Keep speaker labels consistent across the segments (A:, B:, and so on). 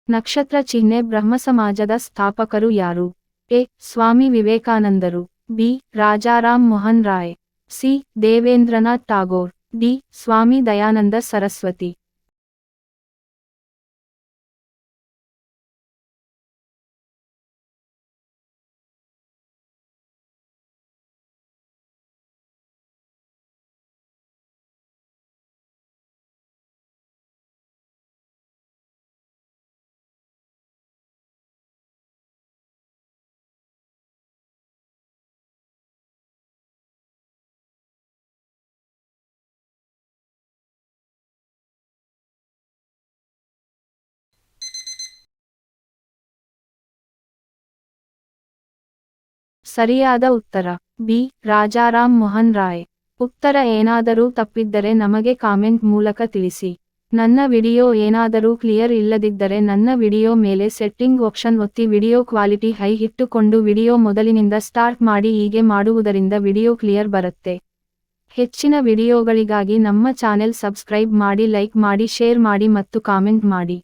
A: ನಕ್ಷತ್ರ ಚಿಹ್ನೆ ಬ್ರಹ್ಮ ಸಮಾಜದ ಸ್ಥಾಪಕರು ಯಾರು? ಎ. ಸ್ವಾಮಿ ವಿವೇಕಾನಂದರು. B. Rajaram Mohan Roy. C. Debendranath Tagore. D. Swami Dayananda Saraswati. ಸರಿಯಾದ ಉತ್ತರ ಬಿ. ರಾಜಾರಾಮ್ ಮೋಹನ್ ರಾಯ್. ಉತ್ತರ ಏನಾದರೂ ತಪ್ಪಿದ್ದರೆ ನಮಗೆ ಕಾಮೆಂಟ್ ಮೂಲಕ ತಿಳಿಸಿ. ನನ್ನ ವಿಡಿಯೋ ಏನಾದರೂ ಕ್ಲಿಯರ್ ಇಲ್ಲದಿದ್ದರೆ ನನ್ನ ವಿಡಿಯೋ ಮೇಲೆ ಸೆಟ್ಟಿಂಗ್ ಆಪ್ಷನ್ ಒತ್ತಿ ವಿಡಿಯೋ ಕ್ವಾಲಿಟಿ ಹೈ ಇಟ್ಟುಕೊಂಡು ವಿಡಿಯೋ ಮೊದಲಿನಿಂದ ಸ್ಟಾರ್ಟ್ ಮಾಡಿ. ಹೀಗೆ ಮಾಡುವುದರಿಂದ ವಿಡಿಯೋ ಕ್ಲಿಯರ್ ಬರುತ್ತೆ. ಹೆಚ್ಚಿನ ವಿಡಿಯೋಗಳಿಗಾಗಿ ನಮ್ಮ ಚಾನೆಲ್ ಸಬ್ಸ್ಕ್ರೈಬ್ ಮಾಡಿ, ಲೈಕ್ ಮಾಡಿ, ಶೇರ್ ಮಾಡಿ ಮತ್ತು ಕಾಮೆಂಟ್ ಮಾಡಿ.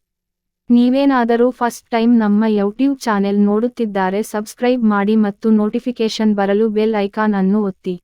A: ನೀವೇನಾದರೂ ಫಸ್ಟ್ ಟೈಮ್ ನಮ್ಮ ಯೂಟ್ಯೂಬ್ ಚಾನೆಲ್ ನೋಡುತ್ತಿದ್ದರೆ ಸಬ್ಸ್ಕ್ರೈಬ್ ಮಾಡಿ ಮತ್ತು ನೋಟಿಫಿಕೇಶನ್ ಬರಲು ಬೆಲ್ ಐಕಾನ್ ಅನ್ನು ಒತ್ತಿ.